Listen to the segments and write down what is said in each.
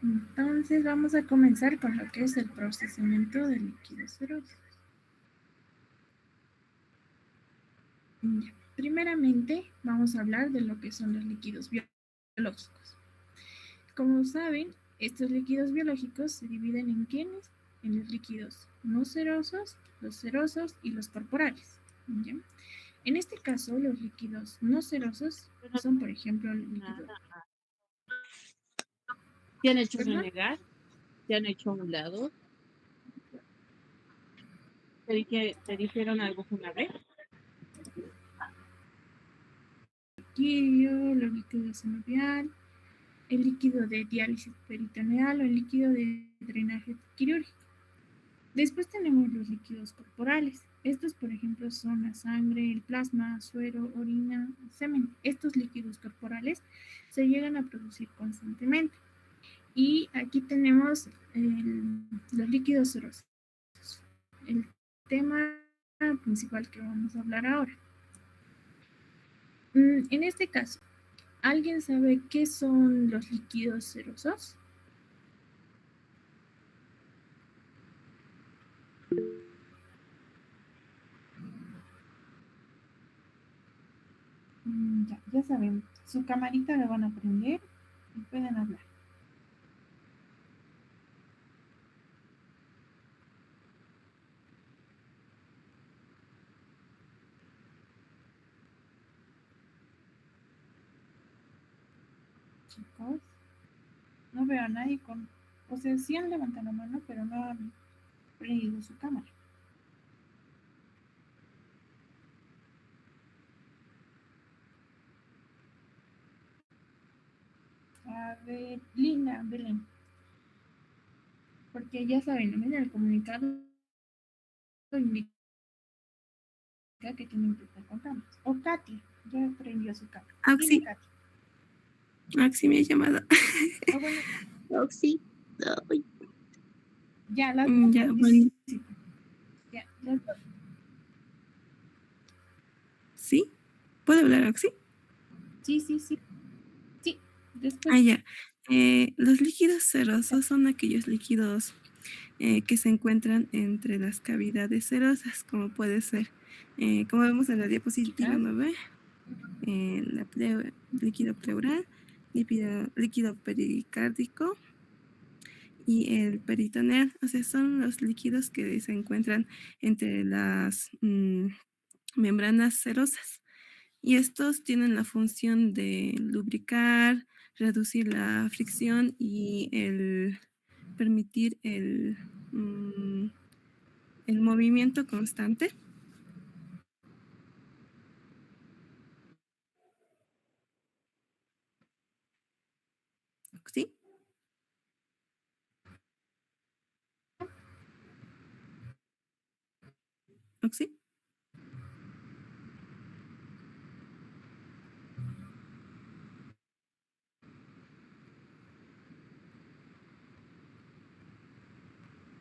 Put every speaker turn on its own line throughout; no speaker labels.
Entonces vamos a comenzar con lo que es el procesamiento de líquidos serosos. Primeramente vamos a hablar de lo que son los líquidos biológicos. Como saben, estos líquidos biológicos se dividen en quiénes, en los líquidos no serosos, los serosos y los corporales. ¿Ya? En este caso, los líquidos no serosos son, por ejemplo, el líquido.
¿Te han hecho renegar? ¿Te han hecho a un lado? ¿Te dijeron algo una vez?
Los líquidos sinovial, el líquido de diálisis peritoneal o el líquido de drenaje quirúrgico. Después tenemos los líquidos corporales. Estos, por ejemplo, son la sangre, el plasma, suero, orina, semen. Estos líquidos corporales se llegan a producir constantemente. Y aquí tenemos los líquidos serosos. El tema principal que vamos a hablar ahora. En este caso, ¿alguien sabe qué son los líquidos serosos? Ya saben, su camarita la van a prender y pueden hablar. Chicos, no veo a nadie con... O sea, sí han levantado la mano, pero no han prendido su cámara. A ver, Linda, Belén. Porque ya saben, en el comunicado indica que tienen que estar con cámaras. O Katy, ya prendió su cámara.
Oxy.
Katy.
Oxy me ha llamado.
Bueno.
Oxy. Ay.
Ya, las
ya, bueno.
Ya, las dos.
¿Sí? ¿Puedo hablar, Oxy?
Sí. Sí, después.
Ya. Los líquidos serosos son aquellos líquidos que se encuentran entre las cavidades serosas, como puede ser, como vemos en la diapositiva 9, líquido pleural, líquido pericárdico y el peritoneal. O sea, son los líquidos que se encuentran entre las membranas serosas. Y estos tienen la función de lubricar, reducir la fricción y permitir el movimiento constante. ¿Sí? ¿Sí?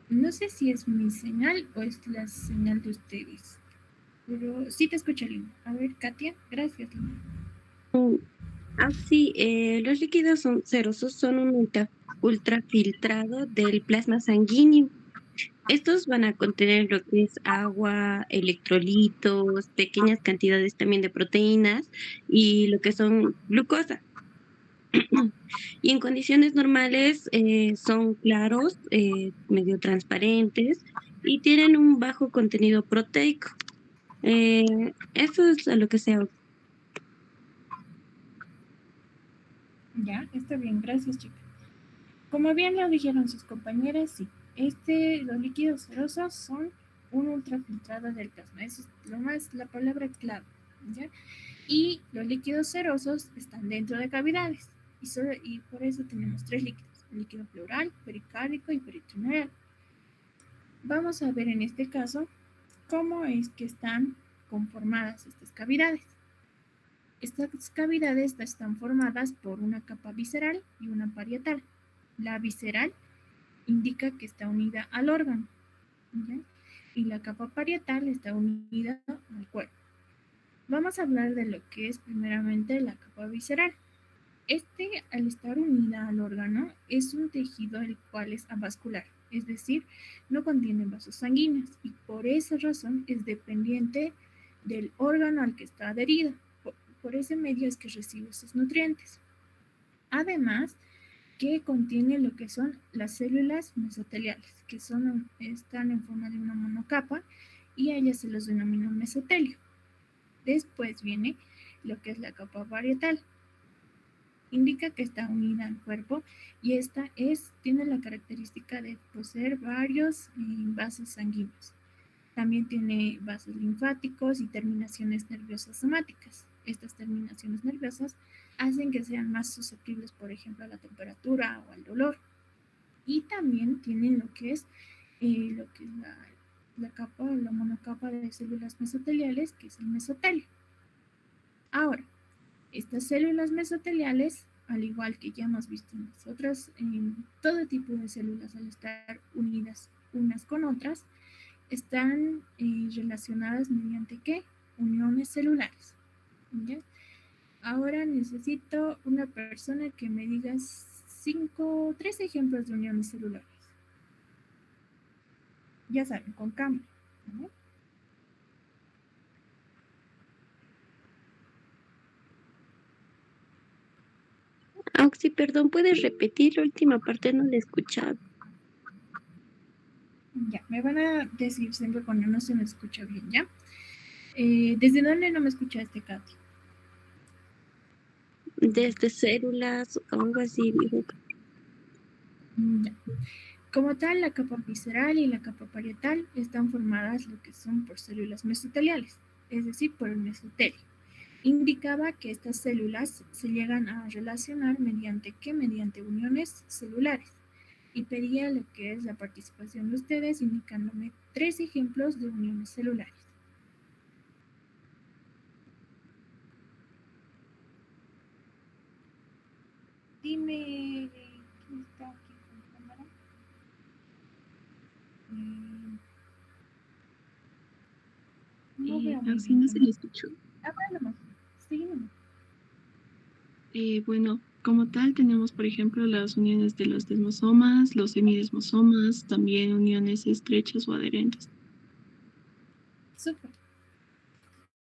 No sé si es mi señal o es la señal de ustedes. Pero sí te escucho, Lina. A ver, Katia, gracias, Lina.
Sí, los líquidos serosos son un ultrafiltrado del plasma sanguíneo. Estos van a contener lo que es agua, electrolitos, pequeñas cantidades también de proteínas y lo que son glucosa. Y en condiciones normales son claros, medio transparentes y tienen un bajo contenido proteico. Eso es a lo que sea.
Ya, está bien, gracias, chicas. Como bien lo dijeron sus compañeras, sí, los líquidos serosos son un ultrafiltrado del plasma. Esa es la palabra clave, ¿ya? Y los líquidos serosos están dentro de cavidades. Y por eso tenemos tres líquidos: el líquido pleural, pericárdico y peritoneal. Vamos a ver en este caso cómo es que están conformadas estas cavidades. Estas cavidades están formadas por una capa visceral y una parietal. La visceral indica que está unida al órgano, ¿ya? Y la capa parietal está unida al cuerpo. Vamos a hablar de lo que es primeramente la capa visceral. Al estar unida al órgano, es un tejido el cual es avascular, es decir, no contiene vasos sanguíneos y por esa razón es dependiente del órgano al que está adherida. Por ese medio es que recibe sus nutrientes. Además, que contiene lo que son las células mesoteliales, que están en forma de una monocapa y a ellas se los denomina un mesotelio. Después viene lo que es la capa parietal. Indica que está unida al cuerpo y esta tiene la característica de poseer varios vasos sanguíneos. También tiene vasos linfáticos y terminaciones nerviosas somáticas. Estas terminaciones nerviosas hacen que sean más susceptibles, por ejemplo, a la temperatura o al dolor. Y también tienen lo que es la monocapa de células mesoteliales, que es el mesotelio. Ahora, estas células mesoteliales, al igual que ya hemos visto en nosotras, en todo tipo de células al estar unidas unas con otras, están relacionadas mediante ¿qué? Uniones celulares. ¿Ya? Ahora necesito una persona que me diga 3 ejemplos de uniones celulares. Ya saben, con cámara, ¿no?
Auxi, perdón, ¿puedes repetir la última parte? No la he escuchado.
Ya, me van a decir siempre cuando no se me escucha bien, ¿ya? ¿Desde dónde no me escuchaste, Katy?
Desde células o algo así, dijo.
Ya. Como tal, la capa visceral y la capa parietal están formadas lo que son por células mesoteliales, es decir, por el mesotelio. Indicaba que estas células se llegan a relacionar mediante ¿qué? Mediante uniones celulares. Y pedía lo que es la participación de ustedes, indicándome 3 ejemplos de uniones celulares. Dime, ¿quién está aquí con cámara? No veo muy
Así
bien.
no se le escuchó.
Háblanos, sígueme.
Bueno, como tal tenemos, por ejemplo, las uniones de los desmosomas, los semidesmosomas, también uniones estrechas o adherentes.
Súper.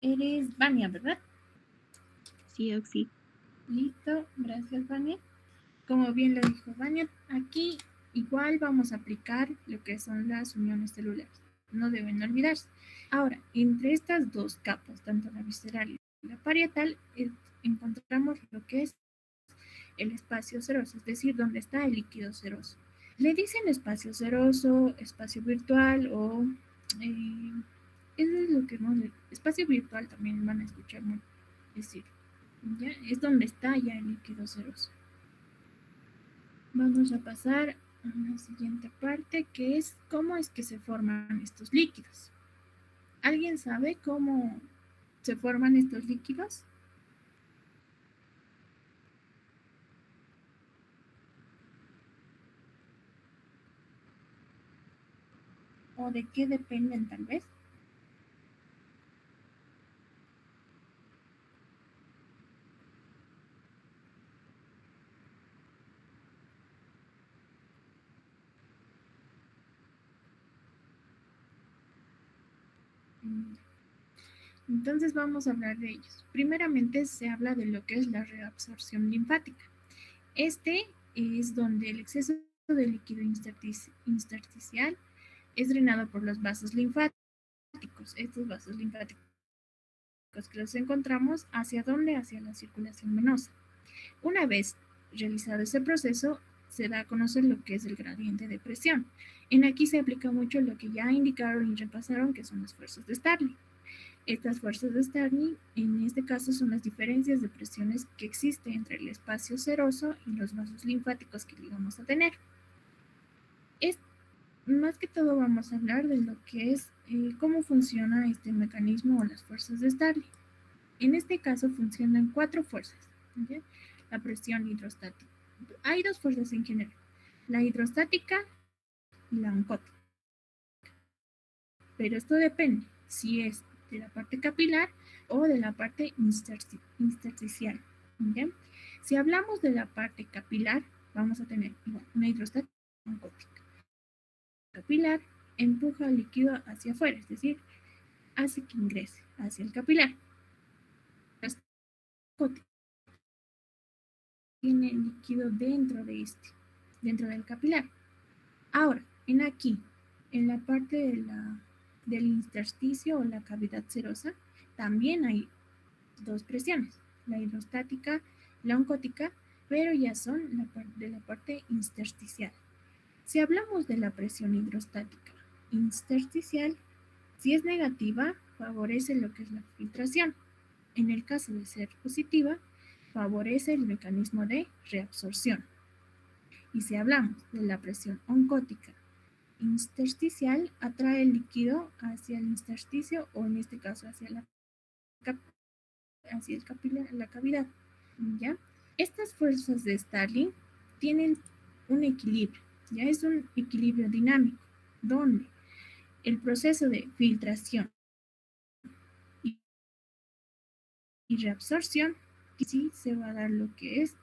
Eres Vania, ¿verdad?
Sí, Oxy.
Listo, gracias, Vania. Como bien lo dijo Vania, aquí igual vamos a aplicar lo que son las uniones celulares. No deben olvidarse. Ahora, entre estas dos capas, tanto la visceral y la parietal, encontramos lo que es el espacio seroso, es decir, donde está el líquido seroso. Le dicen espacio seroso, espacio virtual o eso es lo que no, espacio virtual también van a escuchar decir. ¿Ya? Es donde está ya el líquido seroso. Vamos a pasar a la siguiente parte, que es cómo es que se forman estos líquidos. ¿Alguien sabe cómo se forman estos líquidos? ¿O de qué dependen tal vez? Entonces vamos a hablar de ellos. Primeramente se habla de lo que es la reabsorción linfática. Este es donde el exceso de líquido intersticial es drenado por los vasos linfáticos. Estos vasos linfáticos que los encontramos, ¿hacia dónde? Hacia la circulación venosa. Una vez realizado ese proceso, se da a conocer lo que es el gradiente de presión. En aquí se aplica mucho lo que ya indicaron y repasaron, que son las fuerzas de Starling. Estas fuerzas de Starling, en este caso, son las diferencias de presiones que existen entre el espacio seroso y los vasos linfáticos que llegamos a tener. Más que todo vamos a hablar de lo que es cómo funciona este mecanismo o las fuerzas de Starling. En este caso funcionan 4 fuerzas. ¿Okay? La presión hidrostática. Hay 2 fuerzas en general, la hidrostática y la oncótica. Pero esto depende si es de la parte capilar o de la parte intersticial. ¿Okay? Si hablamos de la parte capilar, vamos a tener igual, una hidrostática oncótica. Capilar empuja el líquido hacia afuera, es decir, hace que ingrese hacia el capilar. Tiene líquido dentro de dentro del capilar. Ahora, en la parte del intersticio o la cavidad serosa, también hay dos presiones, la hidrostática, la oncótica, pero ya son de la parte intersticial. Si hablamos de la presión hidrostática intersticial, si es negativa, favorece lo que es la filtración. En el caso de ser positiva, favorece el mecanismo de reabsorción. Y si hablamos de la presión oncótica intersticial, atrae el líquido hacia el intersticio o en este caso hacia la cavidad. ¿Ya? Estas fuerzas de Starling tienen un equilibrio, ya es un equilibrio dinámico, donde el proceso de filtración y reabsorción, sí se va a dar lo que es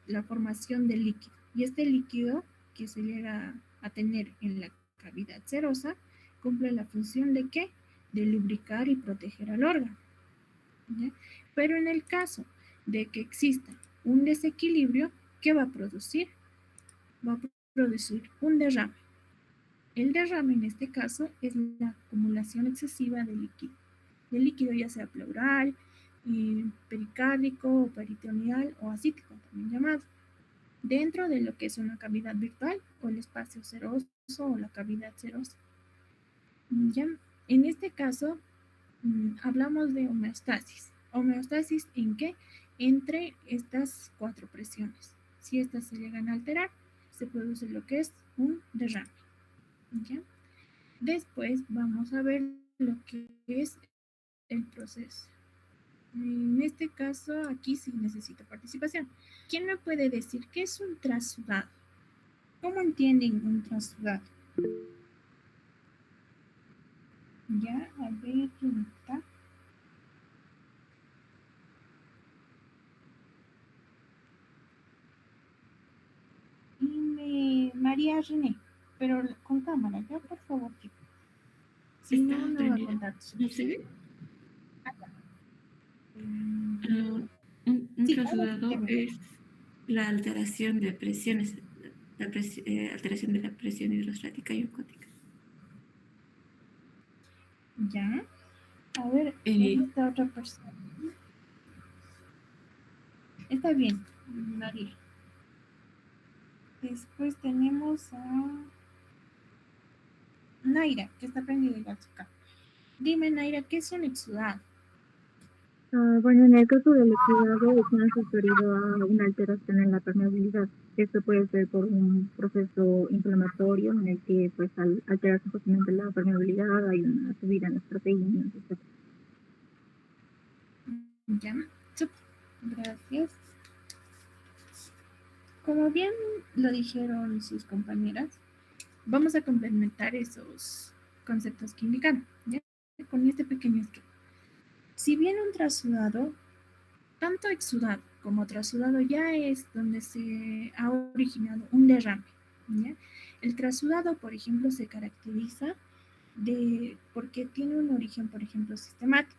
la formación del líquido. Y este líquido que se llega a tener en la cavidad serosa cumple la función de ¿qué? De lubricar y proteger al órgano. ¿Ya? Pero en el caso de que exista un desequilibrio, ¿qué va a producir? Va a producir un derrame. El derrame en este caso es la acumulación excesiva de líquido ya sea pleural, pericárdico, o peritoneal o ascítico, también llamado, dentro de lo que es una cavidad virtual o el espacio seroso o la cavidad serosa. ¿Ya? En este caso, hablamos de homeostasis. ¿Homeostasis en qué? Entre estas cuatro presiones. Si estas se llegan a alterar, se produce lo que es un derrame. ¿Ya? Después vamos a ver lo que es el proceso. En este caso, aquí sí necesito participación. ¿Quién me puede decir qué es un trasudado? ¿Cómo entienden un trasudado? Ya, a ver, ¿quién está? María René, pero con cámara, ya, por favor, chicos. Si no, no va a contar.
¿No se ve?
Mm,
Un
sí,
trasudado
ahora sí,
es la alteración de presiones, alteración de la presión hidrostática y oncótica.
ya. A ver,
Eh,
esta otra persona. Está bien, María. Después tenemos a Naira, que está prendida igual acá. Dime, Naira, ¿qué es un exudado?
Bueno, en el caso del exudado es más referido a una alteración en la permeabilidad. Esto puede ser por un proceso inflamatorio en el que pues al alterarse justamente la permeabilidad hay una subida en las proteínas, etc.
Ya, súper, gracias. Como bien lo dijeron sus compañeras, vamos a complementar esos conceptos que indicaron, ¿ya? Con este pequeño esquema. Si bien un trasudado, tanto exudado como trasudado ya es donde se ha originado un derrame, ¿ya? El trasudado, por ejemplo, se caracteriza porque tiene un origen, por ejemplo, sistemático.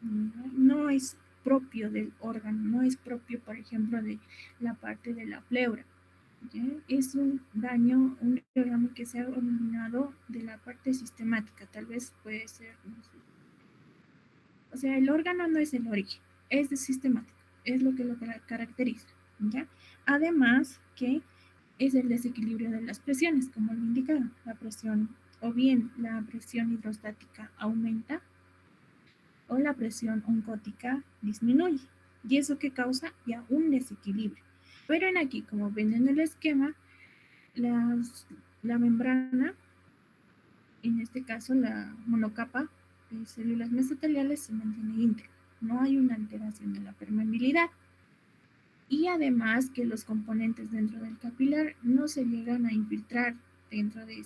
No es propio del órgano, no es propio, por ejemplo, de la parte de la pleura. ¿Ya? Es un daño, un derrame que se ha originado de la parte sistemática, tal vez puede ser, no sé. O sea, el órgano no es el origen, es de sistemático, es lo que lo caracteriza, ¿ya? Además que es el desequilibrio de las presiones, como lo indicaba, la presión, o bien la presión hidrostática aumenta, o la presión oncótica disminuye. ¿Y eso que causa? Ya un desequilibrio. Pero en aquí, como ven en el esquema, la membrana, en este caso la monocapa de células mesoteliales, se mantiene íntegra. No hay una alteración de la permeabilidad. Y además que los componentes dentro del capilar no se llegan a infiltrar dentro de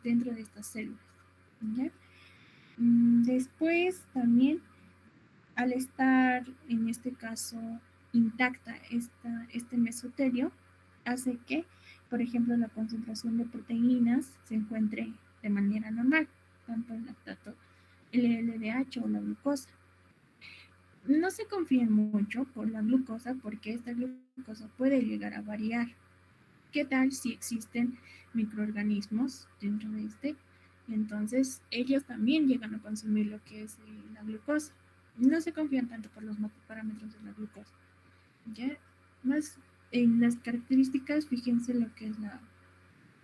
dentro de estas células. ¿Ya? Después también Al estar, en este caso, intacta este mesotelio, hace que, por ejemplo, la concentración de proteínas se encuentre de manera normal, tanto el lactato, el LDH o la glucosa. No se confíen mucho por la glucosa porque esta glucosa puede llegar a variar. ¿Qué tal si existen microorganismos dentro de este? Entonces, ellos también llegan a consumir lo que es la glucosa. No se confían tanto por los parámetros de la glucosa. ¿Ya? Más en las características, fíjense lo que es la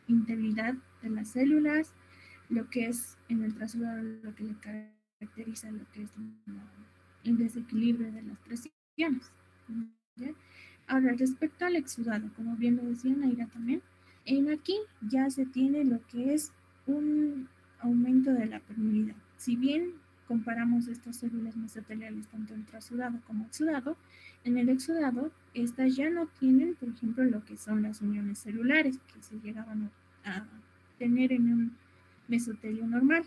integridad de las células, lo que es en el traslado, lo que le caracteriza lo que es el desequilibrio de las presiones. ¿Ya? Ahora, respecto al exudado, como bien lo decía Naira también, en aquí ya se tiene lo que es un aumento de la permeabilidad. Si bien comparamos estas células mesoteliales, tanto el trasudado como exudado, en el exudado, estas ya no tienen, por ejemplo, lo que son las uniones celulares que se llegaban a tener en un mesotelio normal.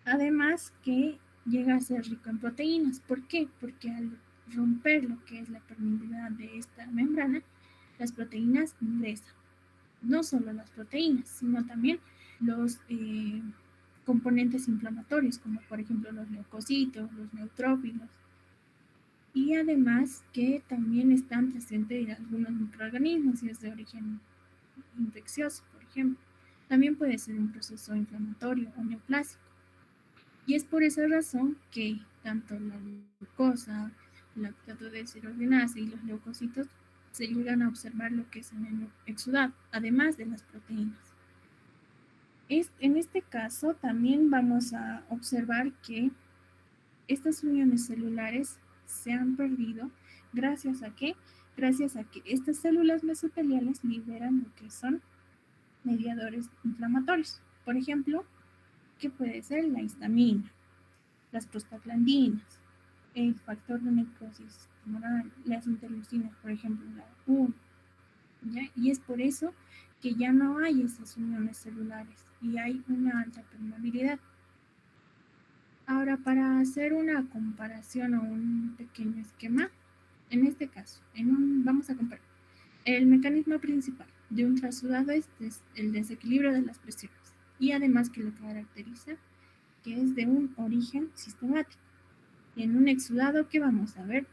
Además que llega a ser rico en proteínas. ¿Por qué? Porque al romper lo que es la permeabilidad de esta membrana, las proteínas ingresan. No solo las proteínas, sino también los componentes inflamatorios, como por ejemplo los leucocitos, los neutrófilos. Y además que también están presentes algunos microorganismos y es de origen infeccioso, por ejemplo. También puede ser un proceso inflamatorio o neoplásico. Y es por esa razón que tanto la glucosa, el lactato deshidrogenasa y los leucocitos se llegan a observar lo que es en el exudado, además de las proteínas. En este caso también vamos a observar que estas uniones celulares se han perdido gracias a que estas células mesoteliales liberan lo que son mediadores inflamatorios. Por ejemplo, que puede ser la histamina, las prostaglandinas, el factor de necrosis tumoral, las interleucinas, por ejemplo, la 1. ¿Ya? Y es por eso que ya no hay esas uniones celulares y hay una alta permeabilidad. Ahora, para hacer una comparación o un pequeño esquema, en este caso, vamos a comparar. El mecanismo principal de un trasudado es el desequilibrio de las presiones y además que lo caracteriza que es de un origen sistemático. En un exudado, ¿qué vamos a ver?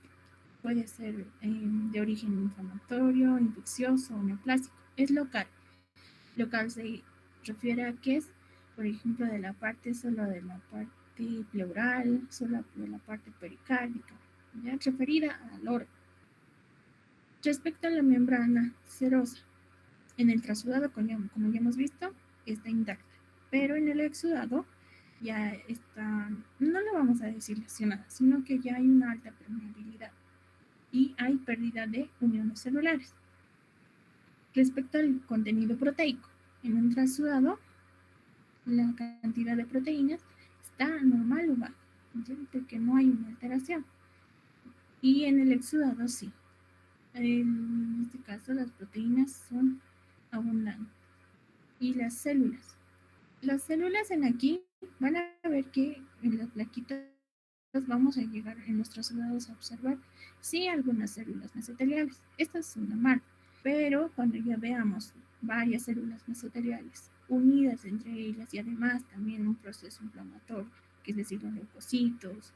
Puede ser de origen inflamatorio, infeccioso o neoplásico. Es local. Local se refiere a que es, por ejemplo, de la parte solo de la parte pleural, solo de la parte pericárdica, ya referida al órgano. Respecto a la membrana serosa, en el trasudado, como ya hemos visto, está intacta, pero en el exudado ya está, no le vamos a decir lesionada, sino que ya hay una alta permeabilidad y hay pérdida de uniones celulares. Respecto al contenido proteico, en un trasudado, la cantidad de proteínas está normal o baja, porque no hay una alteración. Y en el exudado sí. En este caso las proteínas son abundantes. Y las células. Las células en aquí van a ver que en las plaquitas vamos a llegar en los trasudados a observar sí algunas células mesoteliales. Estas son normales, pero cuando ya veamos varias células mesoteliales unidas entre ellas y además también un proceso inflamatorio, que es decir, los leucocitos,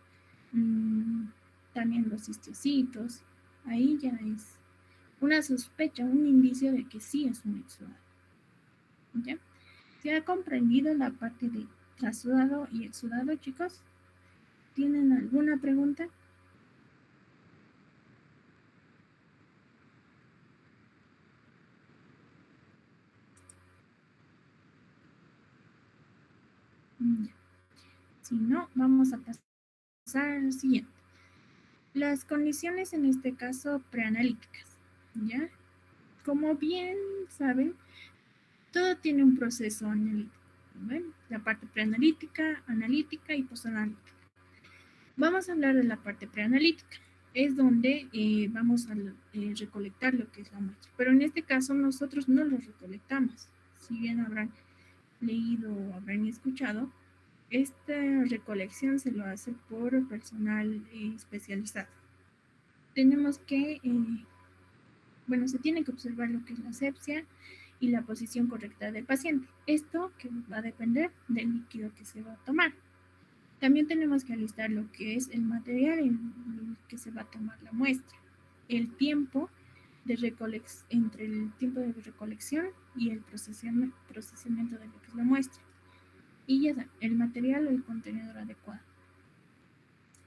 también los histocitos, ahí ya es una sospecha, un indicio de que sí es un exudado. ¿Ya? ¿Se ha comprendido la parte de trasudado y exudado, chicos? ¿Tienen alguna pregunta? Si no, vamos a pasar al siguiente. Las condiciones en este caso preanalíticas, ¿ya? Como bien saben, todo tiene un proceso analítico, ¿ven? La parte preanalítica, analítica y posanalítica. Vamos a hablar de la parte preanalítica. Es donde vamos a recolectar lo que es la muestra. Pero en este caso nosotros no lo recolectamos. Si bien habrán leído o habrán escuchado, Esta recolección se lo hace por personal especializado. Tenemos que, se tiene que observar lo que es la asepsia y la posición correcta del paciente. Esto que va a depender del líquido que se va a tomar. También tenemos que alistar lo que es el material en el que se va a tomar la muestra, el tiempo entre el tiempo de recolección y el procesamiento de lo que es la muestra. Y ya está, el material o el contenedor adecuado.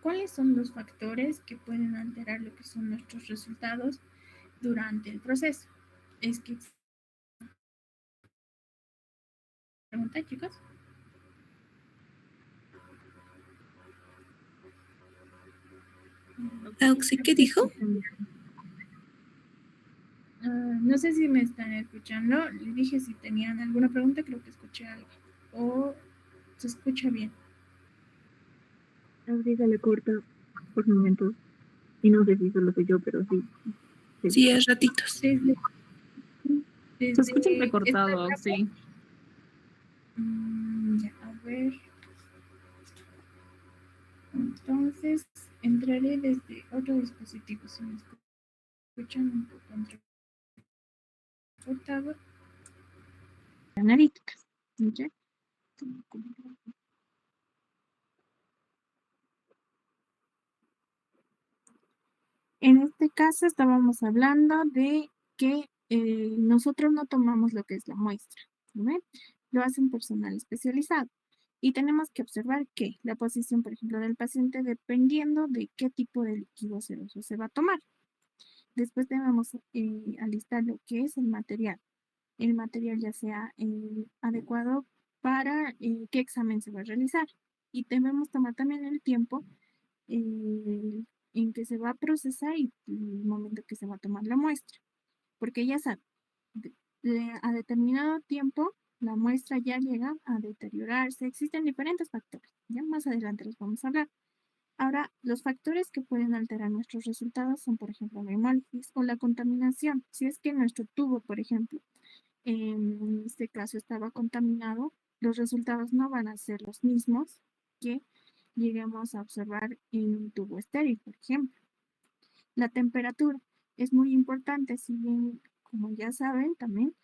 ¿Cuáles son los factores que pueden alterar lo que son nuestros resultados durante el proceso? Es que... ¿Pregunta, chicos?
Auxi, ¿qué dijo?
No sé si me están escuchando. Le dije si tenían alguna pregunta, creo que escuché algo. ¿O se escucha bien?
Así se le corta por momentos. Y no sé si solo soy yo, pero sí.
Sí, a ratitos.
Desde
Se escucha
esta
recortado,
etapa,
sí.
ya, a ver. Entonces, entraré desde otro dispositivo. Si me escuchan un poco entrecortado. Analíticas. ¿Ya? En este caso estábamos hablando de que nosotros no tomamos lo que es la muestra, ¿no? Lo hace un personal especializado. Y tenemos que observar que la posición, por ejemplo, del paciente dependiendo de qué tipo de líquido seroso se va a tomar. Después debemos alistar lo que es el material. El material ya sea adecuado para qué examen se va a realizar. Y debemos tomar también el tiempo en que se va a procesar y el momento que se va a tomar la muestra. Porque ya saben, a determinado tiempo la muestra ya llega a deteriorarse. Existen diferentes factores. Ya más adelante los vamos a hablar. Ahora, los factores que pueden alterar nuestros resultados son, por ejemplo, la hemólisis o la contaminación. Si es que nuestro tubo, por ejemplo, en este caso estaba contaminado, los resultados no van a ser los mismos que lleguemos a observar en un tubo estéril, por ejemplo. La temperatura es muy importante, si bien, como ya saben, también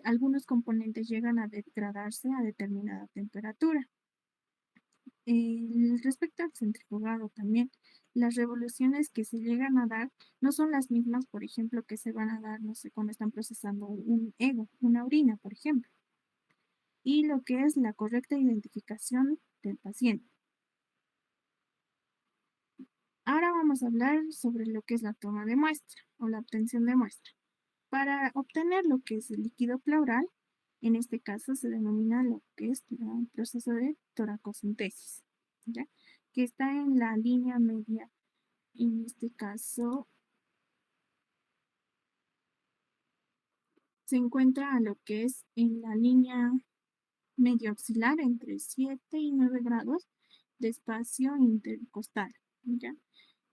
algunos componentes llegan a degradarse a determinada temperatura. Respecto al centrifugado también, las revoluciones que se llegan a dar no son las mismas, por ejemplo, que se van a dar, no sé, cuando están procesando un ego, una orina, por ejemplo. Y lo que es la correcta identificación del paciente. Ahora vamos a hablar sobre lo que es la toma de muestra o la obtención de muestra. Para obtener lo que es el líquido pleural, en este caso se denomina lo que es el proceso de toracocentesis, ¿ya? Que está en la línea media, en este caso se encuentra a lo que es en la línea media axilar entre 7 y 9 grados de espacio intercostal, ¿ya?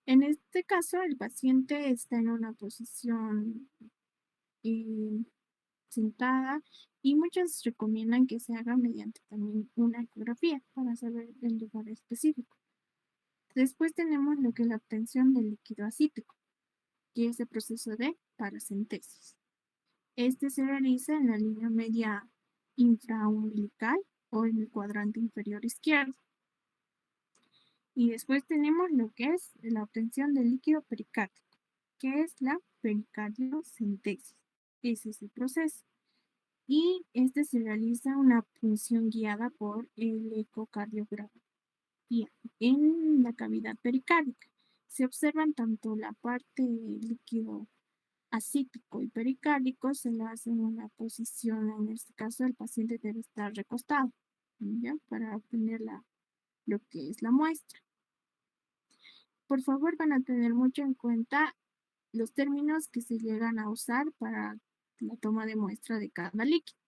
En este caso, el paciente está en una posición sentada y muchos recomiendan que se haga mediante también una ecografía para saber el lugar específico. Después tenemos lo que es la obtención del líquido acítico, que es el proceso de paracentesis. Este se realiza en la línea media infraumbilical o en el cuadrante inferior izquierdo. Y después tenemos lo que es la obtención del líquido pericárdico, que es la pericardiocentesis. Ese es el proceso. Y este se realiza una punción guiada por el ecocardiografía en la cavidad pericárdica. Se observan tanto la parte líquido acítico y pericárdico, se le hace una posición, en este caso el paciente debe estar recostado, ¿ya? Para obtener lo que es la muestra. Por favor, van a tener mucho en cuenta los términos que se llegan a usar para la toma de muestra de cada líquido.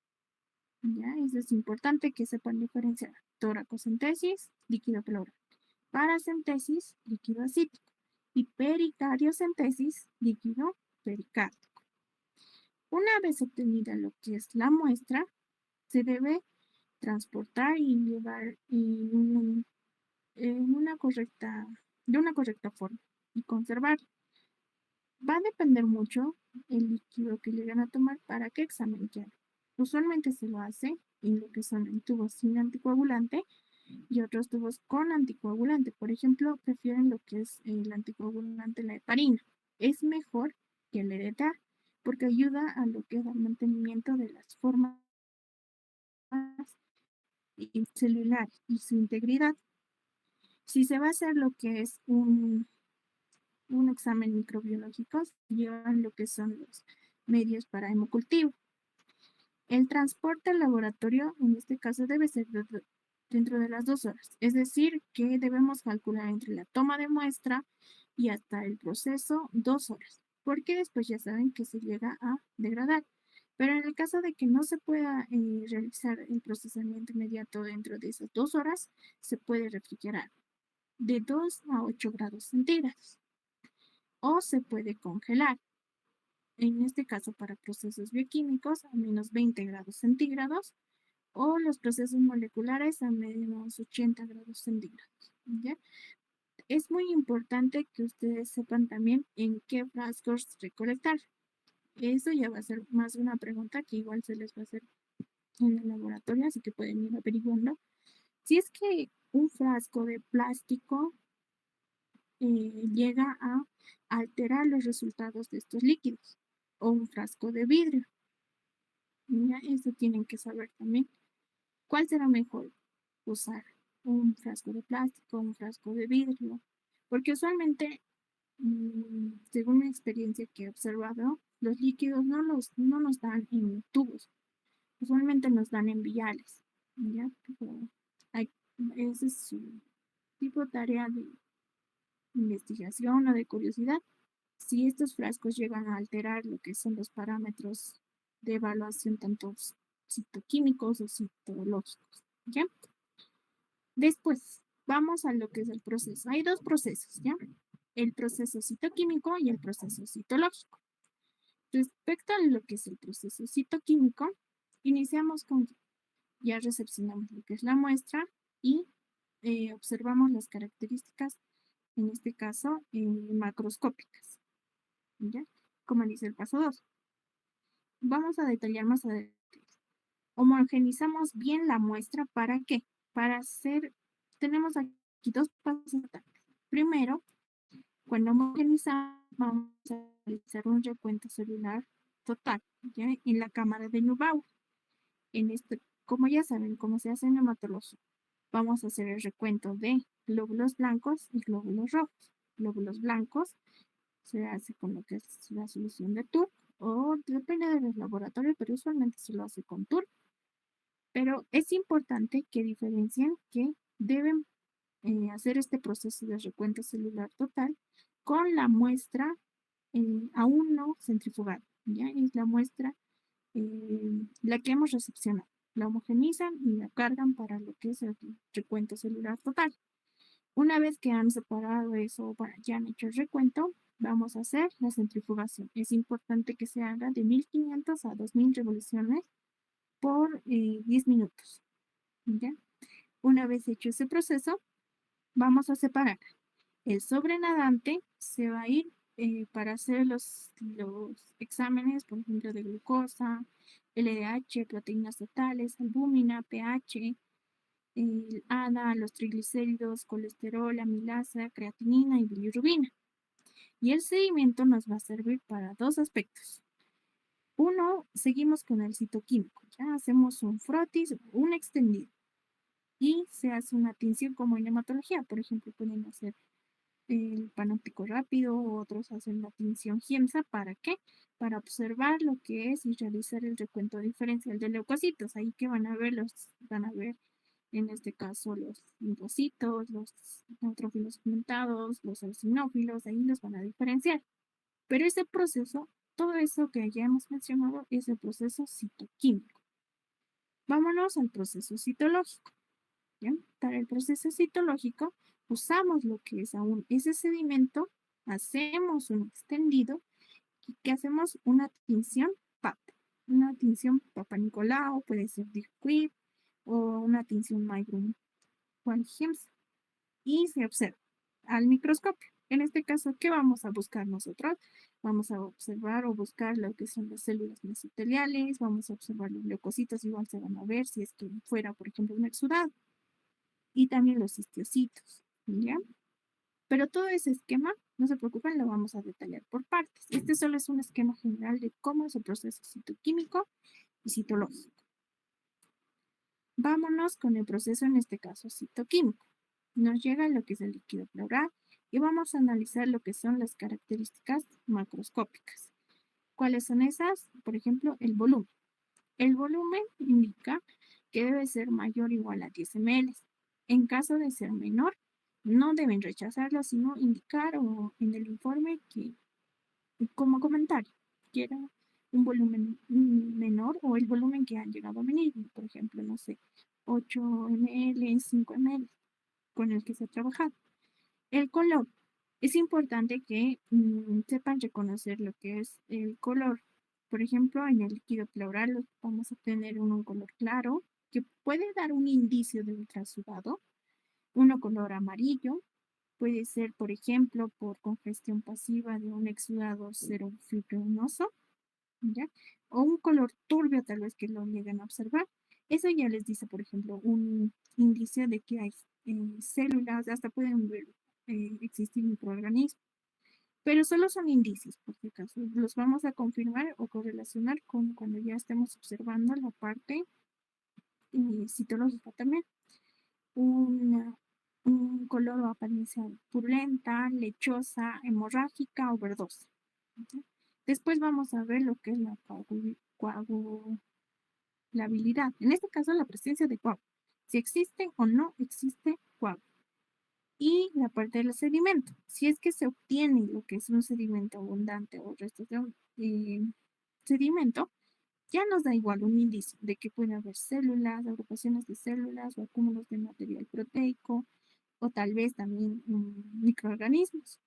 ¿Ya? Eso es importante que sepan diferenciar. Toracocentesis, líquido pleural. Paracentesis, líquido acítico. Y pericardiocentesis, líquido pericárdico. Una vez obtenida lo que es la muestra, se debe transportar y llevar en una correcta, de una correcta forma y conservar. Va a depender mucho el líquido que llegan a tomar para qué examen quieren. Usualmente se lo hace en lo que son en tubos sin anticoagulante y otros tubos con anticoagulante. Por ejemplo, prefieren lo que es el anticoagulante, la heparina. Es mejor que el EDTA porque ayuda a lo que es el mantenimiento de las formas celular y su integridad. Si se va a hacer lo que es un examen microbiológico, llevan lo que son los medios para hemocultivo. El transporte al laboratorio, en este caso, debe ser dentro de las 2 horas. Es decir, que debemos calcular entre la toma de muestra y hasta el proceso 2 horas, porque después ya saben que se llega a degradar. Pero en el caso de que no se pueda realizar el procesamiento inmediato dentro de esas 2 horas, se puede refrigerar de 2 a 8 grados centígrados o se puede congelar. En este caso, para procesos bioquímicos a menos 20 grados centígrados o los procesos moleculares a menos 80 grados centígrados. ¿Ya? Es muy importante que ustedes sepan también en qué frascos recolectar. Eso ya va a ser más una pregunta que igual se les va a hacer en el laboratorio, así que pueden ir averiguando. Si es que un frasco de plástico llega a alterar los resultados de estos líquidos o un frasco de vidrio. ¿Ya? Eso tienen que saber también. ¿Cuál será mejor usar? ¿Un frasco de plástico o un frasco de vidrio? Porque usualmente, según mi experiencia que he observado, los líquidos no nos dan en tubos. Usualmente nos dan en viales. ¿Ya? Ese es su tipo de tarea de investigación o de curiosidad. Si estos frascos llegan a alterar lo que son los parámetros de evaluación tanto citoquímicos o citológicos. ¿Ya? Después, vamos a lo que es el proceso. Hay 2 procesos, ¿ya? El proceso citoquímico y el proceso citológico. Respecto a lo que es el proceso citoquímico, iniciamos con ya recepcionamos lo que es la muestra y observamos las características, en este caso, macroscópicas. ¿Ya? Como dice el paso 2. Vamos a detallar más adelante. Homogenizamos bien la muestra, ¿para qué? Para hacer, tenemos aquí 2 pasos. Primero, cuando homogenizamos, vamos a realizar un recuento celular total, ¿ya? En la cámara de Neubauer. En este, como ya saben, cómo se hace en hematología, vamos a hacer el recuento de glóbulos blancos y glóbulos rojos. Glóbulos blancos se hace con lo que es la solución de TUR, o depende de los laboratorios, pero usualmente se lo hace con TUR. Pero es importante que diferencien que deben hacer este proceso de recuento celular total con la muestra aún no centrifugada, ¿ya? Es la muestra la que hemos recepcionado. La homogenizan y la cargan para lo que es el recuento celular total. Una vez que han separado eso, ya han hecho el recuento, vamos a hacer la centrifugación. Es importante que se haga de 1500 a 2000 revoluciones por 10 minutos. ¿Ya? Una vez hecho ese proceso, vamos a separar. El sobrenadante se va a ir para hacer los exámenes, por ejemplo, de glucosa, LDH, proteínas totales, albúmina, pH, el ADA, los triglicéridos, colesterol, amilasa, creatinina y bilirrubina. Y el sedimento nos va a servir para 2 aspectos. Uno, seguimos con el citoquímico. Ya hacemos un frotis, un extendido. Y se hace una tinción como en hematología. Por ejemplo, pueden hacer el panóptico rápido, otros hacen la tinción GIEMSA. ¿Para qué? Para observar lo que es y realizar el recuento diferencial de leucocitos. Ahí que van a ver en este caso los linfocitos, los neutrófilos aumentados, los eosinófilos, ahí los van a diferenciar. Pero ese proceso, todo eso que ya hemos mencionado, es el proceso citoquímico. Vámonos al proceso citológico. ¿Bien? Para el proceso citológico, usamos lo que es aún ese sedimento, hacemos un extendido y que hacemos una tinción PAP. Una tinción Papa Nicolau, puede ser Dirk o una tinción Maybrum Walhems y se observa al microscopio. En este caso, ¿qué vamos a buscar nosotros? Vamos a observar o buscar lo que son las células mesoteliales, vamos a observar los leucocitos, igual se van a ver si es que fuera, por ejemplo, un exudado, y también los histocitos, ¿ya? Pero todo ese esquema, no se preocupen, lo vamos a detallar por partes. Este solo es un esquema general de cómo es el proceso citoquímico y citológico. Vámonos con el proceso, en este caso, citoquímico. Nos llega lo que es el líquido pleural y vamos a analizar lo que son las características macroscópicas. ¿Cuáles son esas? Por ejemplo, el volumen. El volumen indica que debe ser mayor o igual a 10 ml. En caso de ser menor, no deben rechazarlo, sino indicar o en el informe que, como comentario, que era un volumen menor o el volumen que han llegado a venir, por ejemplo, no sé, 8 ml, 5 ml, con el que se ha trabajado. El color. Es importante que sepan reconocer lo que es el color. Por ejemplo, en el líquido pleural vamos a tener un color claro que puede dar un indicio de ultrasudado, uno color amarillo, puede ser, por ejemplo, por congestión pasiva de un exudado serofibrinoso, ¿ya? O un color turbio tal vez que lo lleguen a observar. Eso ya les dice, por ejemplo, un indicio de que hay células, hasta pueden ver, existir microorganismos, pero solo son indicios, por si acaso. Los vamos a confirmar o correlacionar con cuando ya estemos observando la parte citológica también. Un color o apariencia purulenta, lechosa, hemorrágica o verdosa. Después vamos a ver lo que es la coagulabilidad. En este caso, la presencia de coágulo. Si existe o no existe coágulo. Y la parte del sedimento. Si es que se obtiene lo que es un sedimento abundante o restos de sedimento, ya nos da igual un índice de que puede haber células, agrupaciones de células o acúmulos de material proteico o tal vez también microorganismos.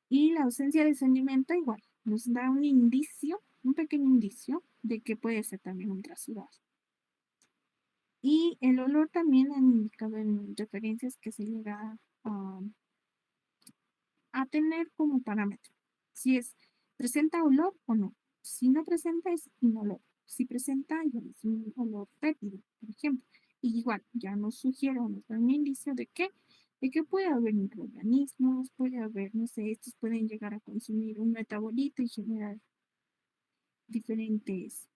Y la ausencia de sedimento igual nos da un indicio, un pequeño indicio de que puede ser también un trasudado. Y el olor también han indicado en referencias que se llega a tener como parámetro. Si presenta olor o no. Si no presenta es inolor. Si presenta ya es un olor fétido, por ejemplo. Y igual ya nos sugiere o nos da un indicio de que puede haber microorganismos, puede haber, no sé, estos pueden llegar a consumir un metabolito y generar diferentes,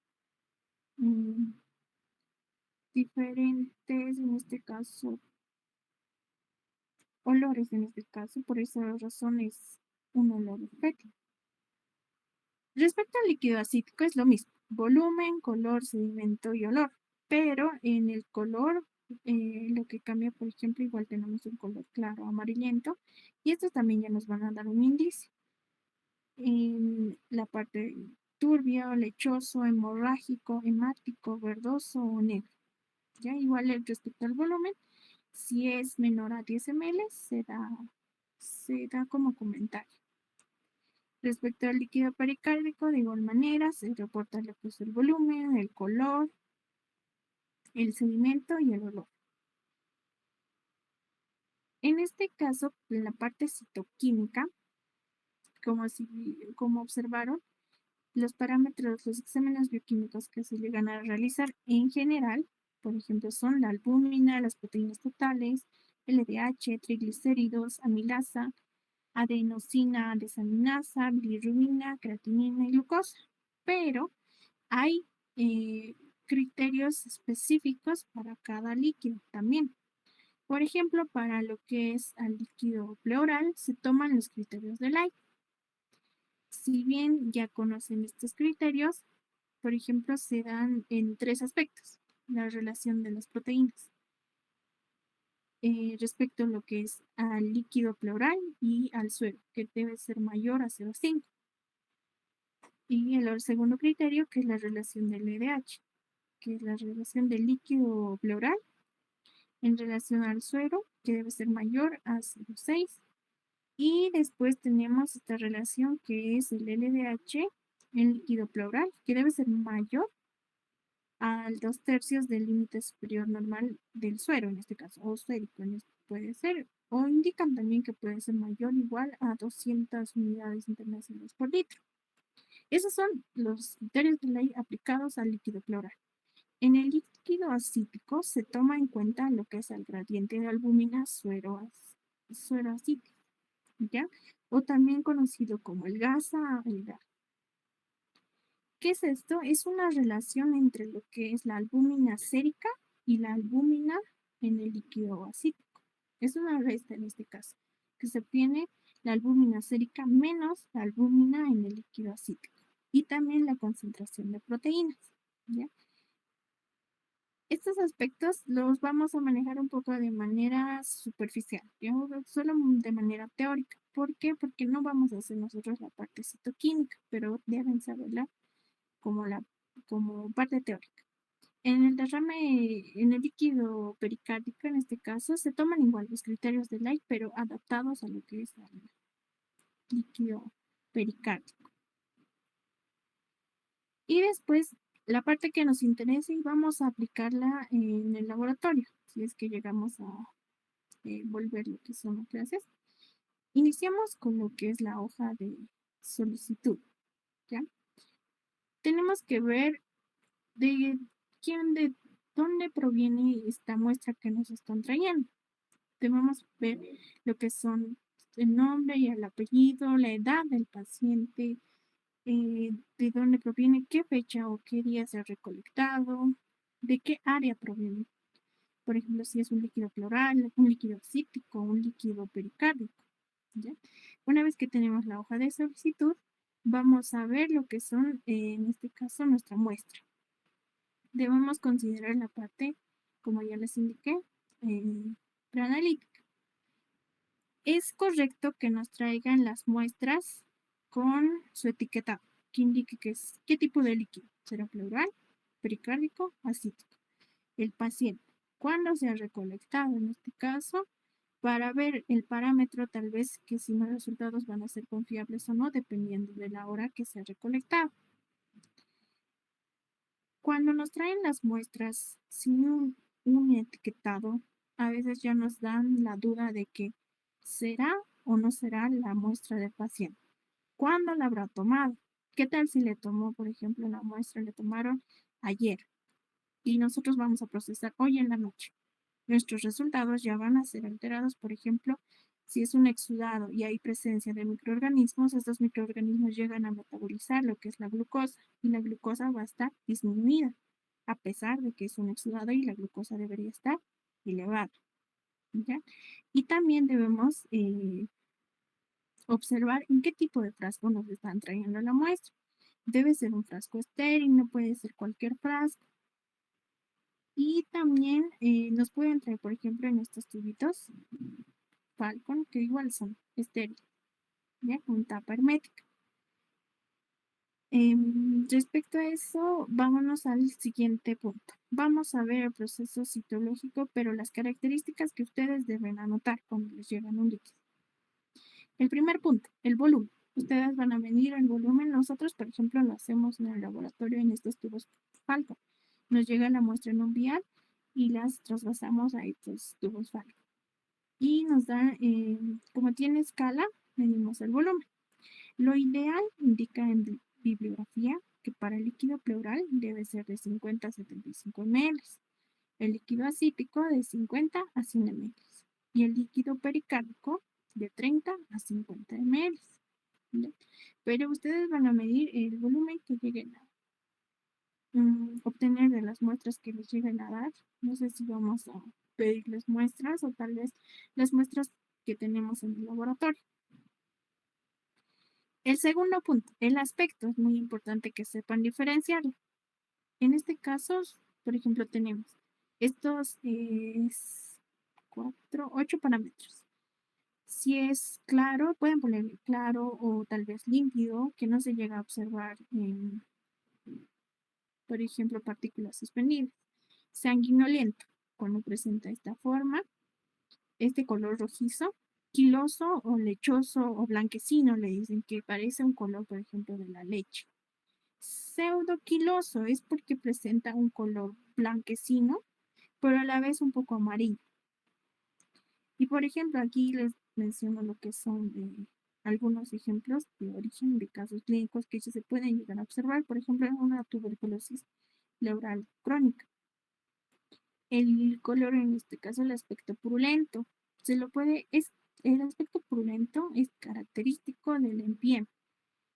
en este caso, olores en este caso, por esa razón es un olor fétido. Respecto al líquido acítico es lo mismo, volumen, color, sedimento y olor, pero en el color lo que cambia, por ejemplo, igual tenemos un color claro, amarillento, y estos también ya nos van a dar un indicio. En la parte turbio, lechoso, hemorrágico, hemático, verdoso o negro. Ya igual respecto al volumen, si es menor a 10 ml, se da como comentario. Respecto al líquido pericárdico, de igual manera, se reporta lo que es el volumen, el color, el sedimento y el olor. En este caso, en la parte citoquímica, como observaron, los parámetros, los exámenes bioquímicos que se llegan a realizar en general, por ejemplo, son la albúmina, las proteínas totales, LDH, triglicéridos, amilasa, adenosina desaminasa, bilirrubina, creatinina y glucosa. Pero hay criterios específicos para cada líquido también. Por ejemplo, para lo que es al líquido pleural, se toman los criterios de Light. Si bien ya conocen estos criterios, por ejemplo, se dan en 3 aspectos. La relación de las proteínas. Respecto a lo que es al líquido pleural y al suero, que debe ser mayor a 0,5. Y el segundo criterio, que es la relación del LDH, que es la relación del líquido pleural en relación al suero, que debe ser mayor a 0,6. Y después tenemos esta relación que es el LDH en líquido pleural, que debe ser mayor al 2/3 del límite superior normal del suero, en este caso, o sérico, puede ser, o indican también que puede ser mayor o igual a 200 unidades internacionales por litro. Esos son los criterios de ley aplicados al líquido pleural. En el líquido acítico se toma en cuenta lo que es el gradiente de albúmina suero-acítico, ¿ya? O también conocido como el GASA-ALGA. ¿Qué es esto? Es una relación entre lo que es la albúmina sérica y la albúmina en el líquido acítico. Es una resta en este caso, que se obtiene la albúmina sérica menos la albúmina en el líquido acítico. Y también la concentración de proteínas, ¿ya? Estos aspectos los vamos a manejar un poco de manera superficial, solo de manera teórica. ¿Por qué? Porque no vamos a hacer nosotros la parte citoquímica, pero deben saberla como parte teórica. En el derrame, en el líquido pericárdico, en este caso, se toman igual los criterios de Light, pero adaptados a lo que es el líquido pericárdico. Y después, la parte que nos interesa y vamos a aplicarla en el laboratorio, si es que llegamos a volver lo que son las clases. Iniciamos con lo que es la hoja de solicitud, ¿ya? Tenemos que ver de dónde proviene esta muestra que nos están trayendo. Debemos ver lo que son el nombre y el apellido, la edad del paciente, de dónde proviene, qué fecha o qué día se ha recolectado, de qué área proviene. Por ejemplo, si es un líquido pleural, un líquido acítico, un líquido pericárdico, ¿ya? Una vez que tenemos la hoja de solicitud, vamos a ver lo que son, en este caso, nuestra muestra. Debemos considerar la parte, como ya les indiqué, preanalítica. Es correcto que nos traigan las muestras con su etiqueta que indique qué tipo de líquido, será pleural, pericárdico, acítico. El paciente, cuándo se ha recolectado en este caso, para ver el parámetro tal vez que si los resultados van a ser confiables o no, dependiendo de la hora que se ha recolectado. Cuando nos traen las muestras sin un etiquetado, a veces ya nos dan la duda de que será o no será la muestra del paciente. ¿Cuándo la habrá tomado? ¿Qué tal si le tomó, por ejemplo, la muestra le tomaron ayer y nosotros vamos a procesar hoy en la noche? Nuestros resultados ya van a ser alterados, por ejemplo, si es un exudado y hay presencia de microorganismos, estos microorganismos llegan a metabolizar lo que es la glucosa y la glucosa va a estar disminuida, a pesar de que es un exudado y la glucosa debería estar elevada, ¿ya? Y también debemos observar en qué tipo de frasco nos están trayendo la muestra. Debe ser un frasco estéril, no puede ser cualquier frasco. Y también nos pueden traer, por ejemplo, en estos tubitos Falcon, que igual son estériles, ¿ya? Con tapa hermética. Respecto a eso, vámonos al siguiente punto. Vamos a ver el proceso citológico, pero las características que ustedes deben anotar cuando les llegan un líquido. El primer punto, el volumen. Ustedes van a medir el volumen. Nosotros, por ejemplo, lo hacemos en el laboratorio en estos tubos Falcon. Nos llega la muestra en un vial y las trasvasamos a estos tubos Falcon. Y nos da, como tiene escala, medimos el volumen. Lo ideal indica en bibliografía que para el líquido pleural debe ser de 50 a 75 ml, el líquido acítico de 50 a 100 ml y el líquido pericárdico de 30 a 50 ml. ¿Sí? Pero ustedes van a medir el volumen que lleguen a obtener de las muestras que les lleguen a dar. No sé si vamos a pedirles muestras o tal vez las muestras que tenemos en el laboratorio. El segundo punto, el aspecto. Es muy importante que sepan diferenciarlo. En este caso, por ejemplo, tenemos estos 8 parámetros. Si es claro, pueden ponerle claro o tal vez límpido, que no se llega a observar por ejemplo, partículas suspendidas. Sanguinolento, cuando presenta esta forma, este color rojizo, quiloso o lechoso o blanquecino, le dicen que parece un color, por ejemplo, de la leche. pseudoquiloso es porque presenta un color blanquecino, pero a la vez un poco amarillo. Y por ejemplo, aquí les menciono lo que son algunos ejemplos de origen de casos clínicos que se pueden llegar a observar, por ejemplo, en una tuberculosis pleural crónica. El color, en este caso, el aspecto purulento. El aspecto purulento es característico del empiema.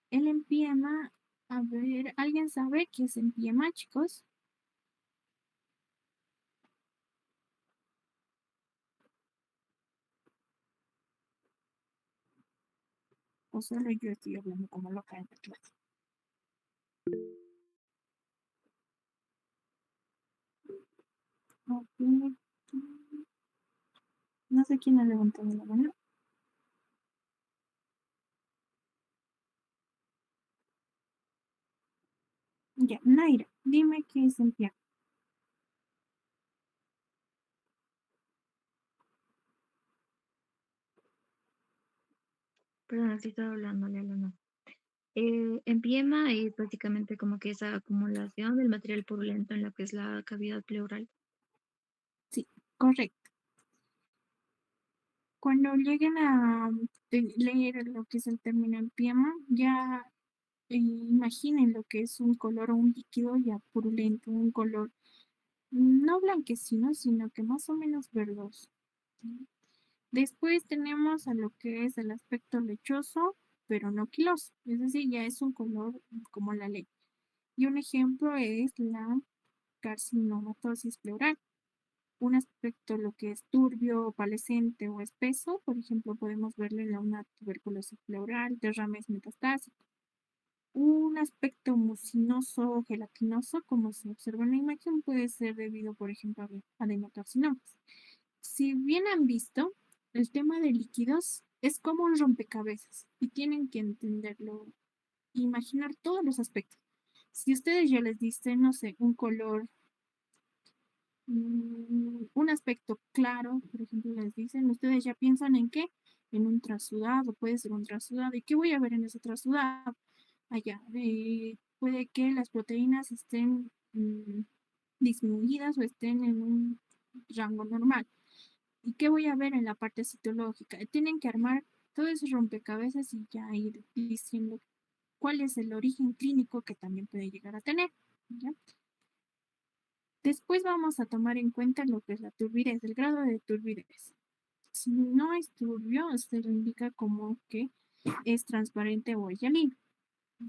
El empiema, a ver, ¿alguien sabe qué es empiema, chicos? O solo yo estoy hablando como loca en la clase. Ok. No sé quién ha levantado la mano. Ya, Naira, dime qué es empiema.
Perdón, si estaba hablando, no. Empiema es básicamente como que esa acumulación del material purulento en lo que es la cavidad pleural.
Sí, correcto. Cuando lleguen a leer lo que es el término empiema, ya imaginen lo que es un color o un líquido ya purulento, un color no blanquecino, sino que más o menos verdoso. ¿Sí? Después tenemos a lo que es el aspecto lechoso, pero no quiloso, es decir, ya es un color como la leche. Y un ejemplo es la carcinomatosis pleural. Un aspecto lo que es turbio, opalescente o espeso, por ejemplo, podemos verlo en una tuberculosis pleural, derrames metastásicos. Un aspecto mucinoso o gelatinoso, como se observa en la imagen, puede ser debido, por ejemplo, a adenocarcinomas. Si bien han visto, el tema de líquidos es como un rompecabezas y tienen que entenderlo, imaginar todos los aspectos. Si ustedes ya les dicen, no sé, un color, un aspecto claro, por ejemplo, les dicen, ustedes ya piensan en qué, en un trasudado, puede ser un trasudado. ¿Y qué voy a ver en ese trasudado? Allá, puede que las proteínas estén disminuidas o estén en un rango normal. ¿Y qué voy a ver en la parte citológica? Tienen que armar todo ese rompecabezas y ya ir diciendo cuál es el origen clínico que también puede llegar a tener. ¿Ya? Después vamos a tomar en cuenta lo que es la turbidez, el grado de turbidez. Si no es turbio, se lo indica como que es transparente o hialino.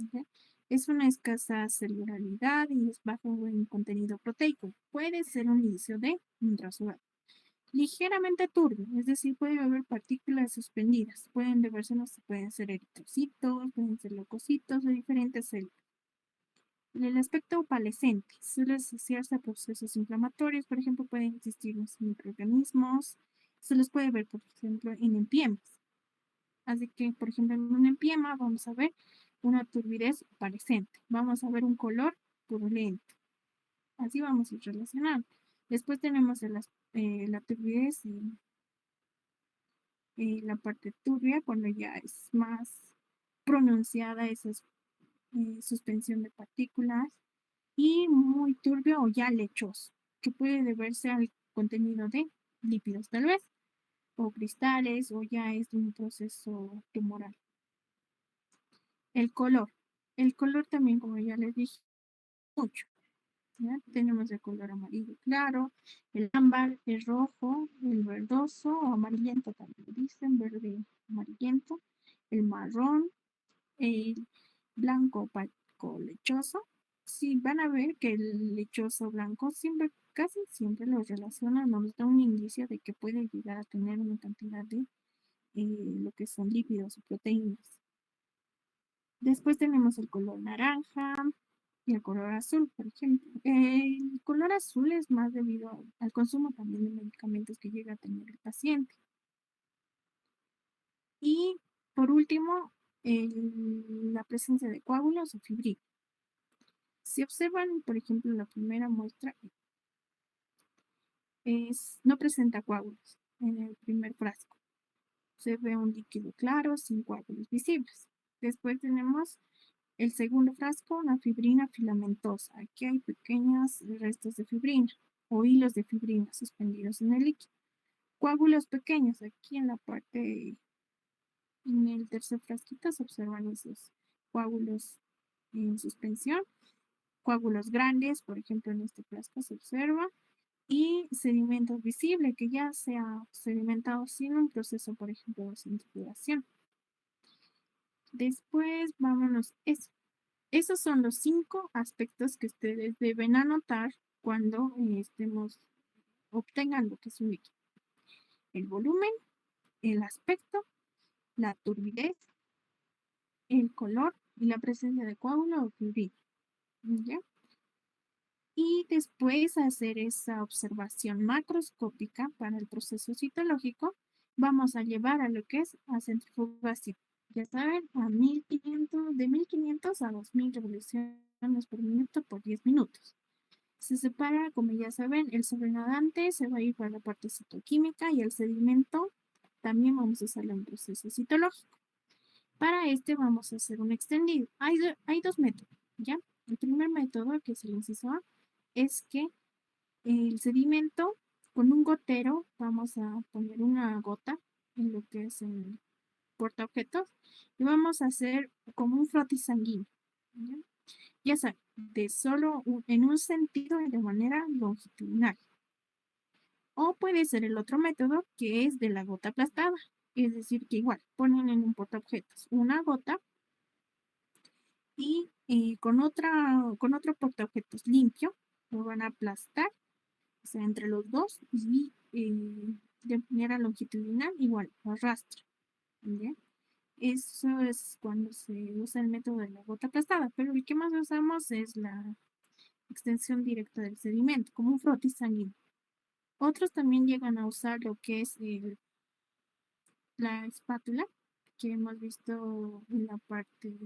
¿Okay? Es una escasa celularidad y es bajo en contenido proteico. Puede ser un inicio de un trasudado. Ligeramente turbio, es decir, puede haber partículas suspendidas. Pueden deberse, no sé, pueden ser eritrocitos, pueden ser leucocitos de diferentes células. El aspecto opalescente suele asociarse a procesos inflamatorios, por ejemplo, pueden existir los microorganismos, se los puede ver, por ejemplo, en empiemas. Así que, por ejemplo, en un empiema vamos a ver una turbidez opalescente, vamos a ver un color purulento. Así vamos a ir relacionando. Después tenemos la turbidez la parte turbia, cuando ya es más pronunciada esa suspensión de partículas, y muy turbio o ya lechoso, que puede deberse al contenido de lípidos tal vez, o cristales, o ya es un proceso tumoral. El color. El color también, como ya les dije, mucho. ¿Ya? Tenemos el color amarillo claro, el ámbar, el rojo, el verdoso o amarillento también lo dicen, verde amarillento, el marrón, el blanco opaco lechoso. Sí, van a ver que el lechoso blanco siempre, casi siempre lo relacionan, nos da un indicio de que puede llegar a tener una cantidad de lo que son lípidos o proteínas. Después tenemos el color naranja y el color azul, por ejemplo. El color azul es más debido al consumo también de medicamentos que llega a tener el paciente. Y por último, la presencia de coágulos o fibrina. Si observan, por ejemplo, la primera muestra no presenta coágulos en el primer frasco. Se ve un líquido claro sin coágulos visibles. Después tenemos El segundo frasco, una fibrina filamentosa. Aquí hay pequeños restos de fibrina o hilos de fibrina suspendidos en el líquido. Coágulos pequeños, aquí en la parte, en el tercer frasquito se observan esos coágulos en suspensión. Coágulos grandes, por ejemplo en este frasco se observa. Y sedimento visible que ya se ha sedimentado sin un proceso, por ejemplo, de centrifugación. Después, vámonos, esos son los 5 aspectos que ustedes deben anotar cuando obtengan lo que es un líquido. El volumen, el aspecto, la turbidez, el color y la presencia de coágulo o fibrina. ¿Ya? Y después hacer esa observación macroscópica para el proceso citológico, vamos a llevar a lo que es a centrifugación. Ya saben, a 1500, de 1500 a 2000 revoluciones por minuto por 10 minutos. Se separa, como ya saben, el sobrenadante se va a ir para la parte citoquímica y el sedimento también vamos a usarlo en proceso citológico. Para este vamos a hacer un extendido. Hay dos métodos, ¿ya? El primer método, que es el inciso A, es que el sedimento con un gotero, vamos a poner una gota en lo que es el portaobjetos y vamos a hacer como un frotis sanguíneo. Ya saben, de solo en un sentido y de manera longitudinal. O puede ser el otro método, que es de la gota aplastada. Es decir, que igual ponen en un portaobjetos una gota y con otro portaobjetos limpio lo van a aplastar, o sea, entre los dos y de manera longitudinal igual, arrastra. ¿Ya? Eso es cuando se usa el método de la gota aplastada, pero el que más usamos es la extensión directa del sedimento, como un frotis sanguíneo. Otros también llegan a usar lo que es la espátula, que hemos visto en la parte,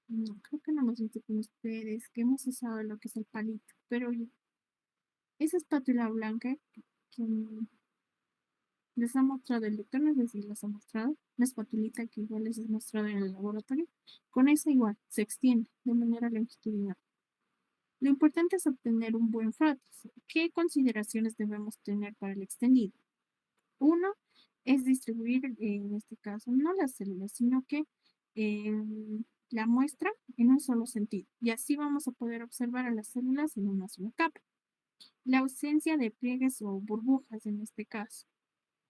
no, creo que no hemos visto con ustedes, que hemos usado lo que es el palito, pero esa espátula blanca que les ha mostrado el doctor, no sé si les ha mostrado, la espatulita que igual les he mostrado en el laboratorio, con esa igual se extiende de manera longitudinal. Lo importante es obtener un buen frotis. ¿Qué consideraciones debemos tener para el extendido? Uno es distribuir, en este caso, no las células, sino que la muestra en un solo sentido. Y así vamos a poder observar a las células en una sola capa. La ausencia de pliegues o burbujas en este caso.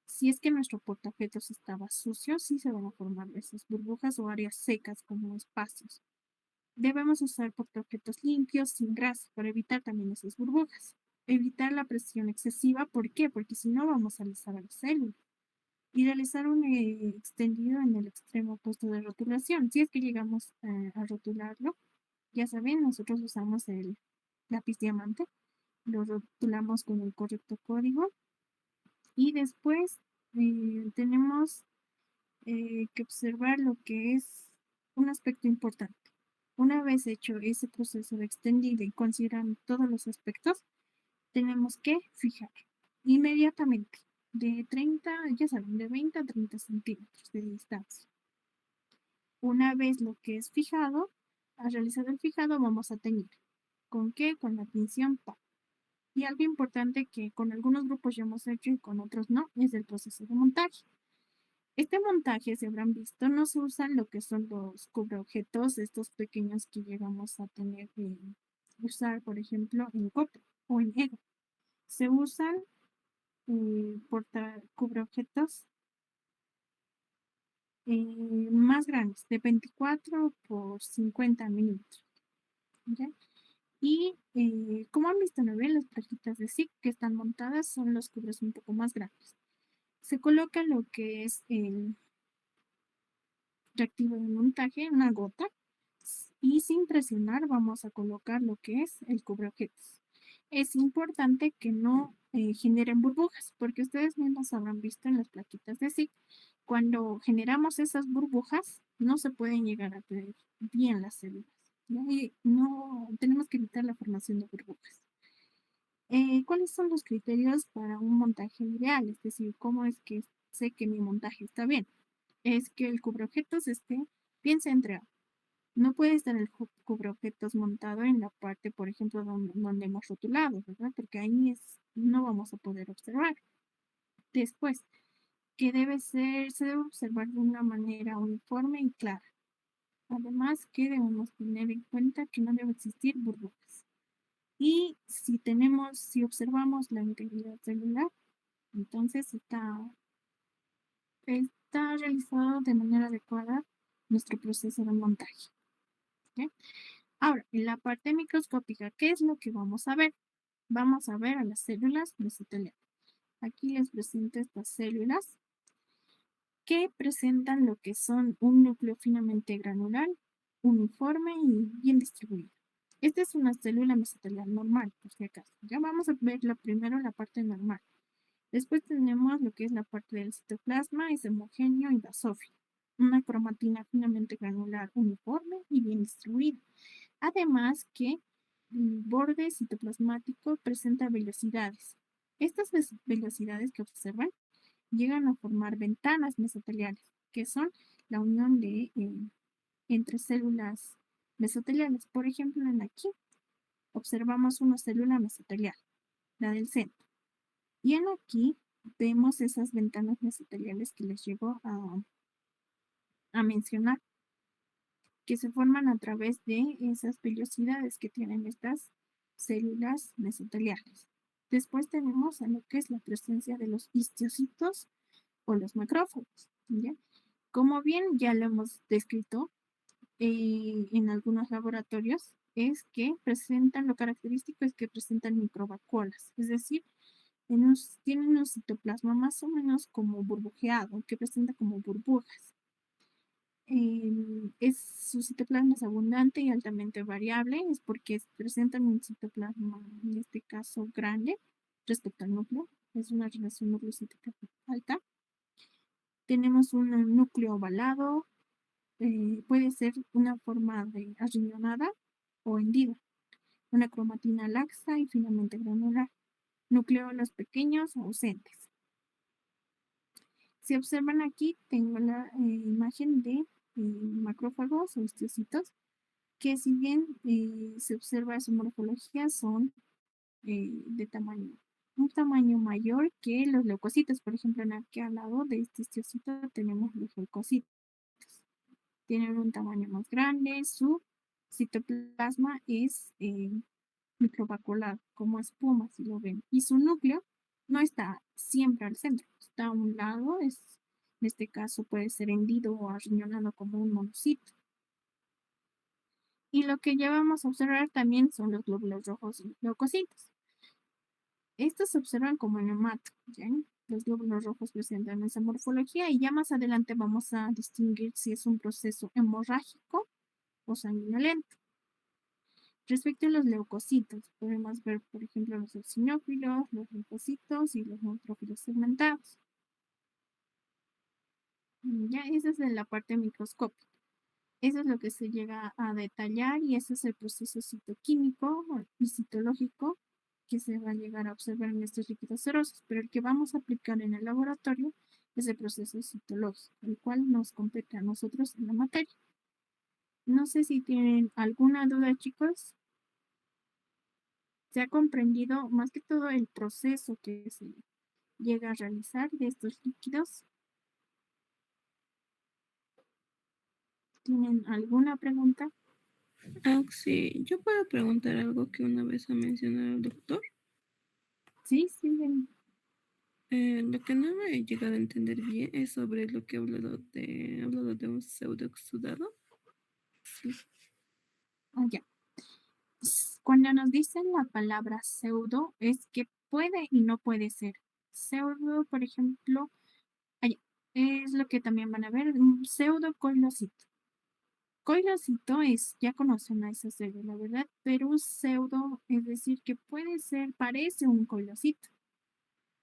Si es que nuestro portaobjetos estaba sucio, sí se van a formar esas burbujas o áreas secas como espacios. Debemos usar portaobjetos limpios, sin grasa, para evitar también esas burbujas. Evitar la presión excesiva, ¿por qué? Porque si no vamos a alisar a la célula. Y realizar un extendido en el extremo opuesto de rotulación. Si es que llegamos a rotularlo, ya saben, nosotros usamos el lápiz diamante, lo rotulamos con el correcto código y después tenemos que observar lo que es un aspecto importante. Una vez hecho ese proceso de extendido y considerando todos los aspectos, tenemos que fijar inmediatamente de 30, ya saben, de 20 a 30 centímetros de distancia. Una vez lo que es fijado, al realizar el fijado vamos a teñir. ¿Con qué? Con la tinción PA. Y algo importante que con algunos grupos ya hemos hecho y con otros no, es el proceso de montaje. Este montaje, si habrán visto, no se usan lo que son los cubreobjetos, estos pequeños que llegamos a tener que usar, por ejemplo, en COPE o en EGO. Se usan cubreobjetos más grandes, de 24 por 50 milímetros. ¿Ya? Y como han visto, ¿no ven? Las plaquitas de SIC que están montadas son los cubres un poco más grandes. Se coloca lo que es el reactivo de montaje, una gota, y sin presionar vamos a colocar lo que es el cubreobjetos. Es importante que no generen burbujas, porque ustedes mismos habrán visto en las plaquitas de SIC, cuando generamos esas burbujas, no se pueden llegar a ver bien las células. ¿Ya? Y no tenemos que evitar la formación de burbujas. ¿Cuáles son los criterios para un montaje ideal? Es decir, ¿cómo es que sé que mi montaje está bien? Es que el cubreobjetos esté bien centrado, No puede estar el cubreobjetos montado en la parte, por ejemplo, donde hemos rotulado, ¿verdad? Porque ahí no vamos a poder observar. Después, se debe observar de una manera uniforme y clara. Además, que debemos tener en cuenta que no debe existir burbujas. Y si observamos la integridad celular, entonces está realizado de manera adecuada nuestro proceso de montaje. ¿Ok? Ahora, en la parte microscópica, ¿qué es lo que vamos a ver? Vamos a ver a las células mesoteliales. Aquí les presento estas células que presentan lo que son un núcleo finamente granular, uniforme y bien distribuido. Esta es una célula mesotelial normal, por si acaso. Ya vamos a ver primero la parte normal. Después tenemos lo que es la parte del citoplasma, es homogéneo y basófilo. Una cromatina finamente granular uniforme y bien distribuida. Además que el borde citoplasmático presenta velocidades. Estas velocidades que observan llegan a formar ventanas mesoteliales, que son la unión entre células mesoteliales. Por ejemplo, aquí observamos una célula mesotelial, la del centro. Y aquí vemos esas ventanas mesoteliales que les llego a mencionar, que se forman a través de esas vellosidades que tienen estas células mesoteliales. Después tenemos a lo que es la presencia de los histocitos o los macrófagos. ¿Ya? Como bien ya lo hemos descrito en algunos laboratorios, es que lo característico es que presentan microvacuolas, es decir, tienen un citoplasma más o menos como burbujeado, que presenta como burbujas. Su citoplasma es abundante y altamente variable, es porque presentan un citoplasma, en este caso, grande respecto al núcleo. Es una relación núcleo-citoplasma alta. Tenemos un núcleo ovalado, puede ser una forma de arriñonada o hendida, una cromatina laxa y finamente granular, nucleolos pequeños o ausentes. Si observan aquí, tengo la imagen de macrófagos o histocitos, que si bien se observa su morfología, son de un tamaño mayor que los leucocitos. Por ejemplo, aquí al lado de este histocito tenemos los leucocitos. Tienen un tamaño más grande, su citoplasma es microvacuolado, como espuma, si lo ven. Y su núcleo no está siempre al centro, está a un lado, en este caso puede ser hendido o arriñonado como un monocito. Y lo que ya vamos a observar también son los glóbulos rojos y leucocitos. Estos se observan como en hemato, ¿ya? Los glóbulos rojos presentan esa morfología y ya más adelante vamos a distinguir si es un proceso hemorrágico o sanguinolento. Respecto a los leucocitos, podemos ver, por ejemplo, los eosinófilos, los linfocitos y los neutrófilos segmentados. Ya, esa es de la parte microscópica. Eso es lo que se llega a detallar y ese es el proceso citoquímico y citológico que se va a llegar a observar en estos líquidos serosos, pero el que vamos a aplicar en el laboratorio es el proceso citológico, el cual nos compete a nosotros en la materia. No sé si tienen alguna duda, chicos. Se ha comprendido más que todo el proceso que se llega a realizar de estos líquidos. ¿Tienen alguna pregunta?
Sí, yo puedo preguntar algo que una vez ha mencionado el doctor.
Sí, sí, bien.
Lo que no me he llegado a entender bien es sobre lo que he hablado de un pseudoexudado. Sí.
Ya. Cuando nos dicen la palabra pseudo, es que puede y no puede ser. Pseudo, por ejemplo, es lo que también van a ver, un pseudocoilocito. Coilocito ya conocen a esa célula, ¿verdad? Pero un pseudo, es decir, que parece un coilocito.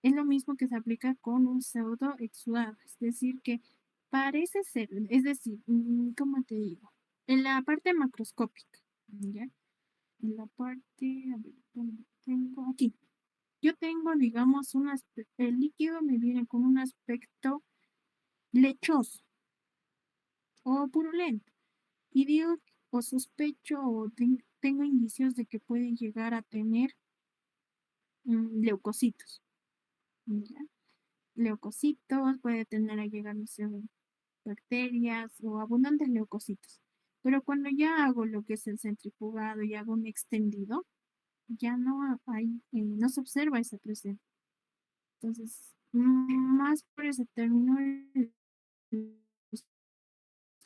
Es lo mismo que se aplica con un pseudo exudado, es decir, que parece ser, es decir, ¿cómo te digo? En la parte macroscópica, ¿ya? En la parte, a ver, ¿dónde tengo? Aquí. Yo tengo, digamos, el líquido me viene con un aspecto lechoso o purulento. Y digo o sospecho o tengo indicios de que puede llegar a tener leucocitos. ¿Ya? Leucocitos, puede tener a llegar, no sé, bacterias o abundantes leucocitos. Pero cuando ya hago lo que es el centrifugado y hago un extendido, ya no hay, no se observa esa presencia. Entonces, más por ese término,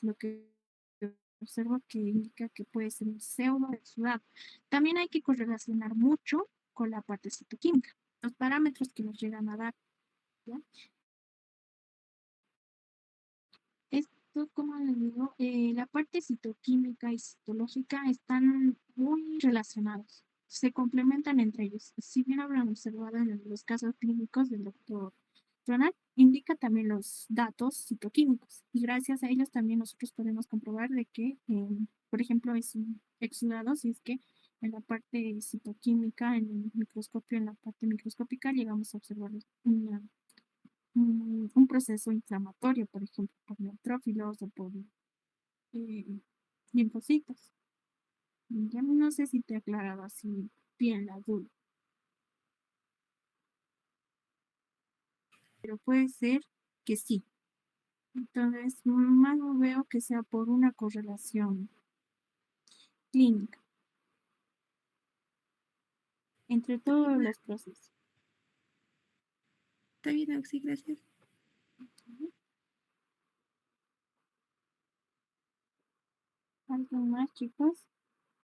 lo que observo que indica que puede ser un pseudo exudado. También hay que correlacionar mucho con la parte citoquímica, los parámetros que nos llegan a dar. ¿Ya? Esto, como les digo, la parte citoquímica y citológica están muy relacionados, se complementan entre ellos. Si bien habrán observado en los casos clínicos del doctor Ronald, indica también los datos citoquímicos y gracias a ellos también nosotros podemos comprobar de que, por ejemplo, es un exudado si es que en la parte citoquímica, en el microscopio, en la parte microscópica, llegamos a observar un proceso inflamatorio, por ejemplo, por neutrófilos o por eh, linfocitos. Ya no sé si te he aclarado así bien la duda, pero puede ser que sí. Entonces, más no veo que sea por una correlación clínica entre todos los procesos.
Está bien, Oxy, gracias.
¿Algo más, chicos?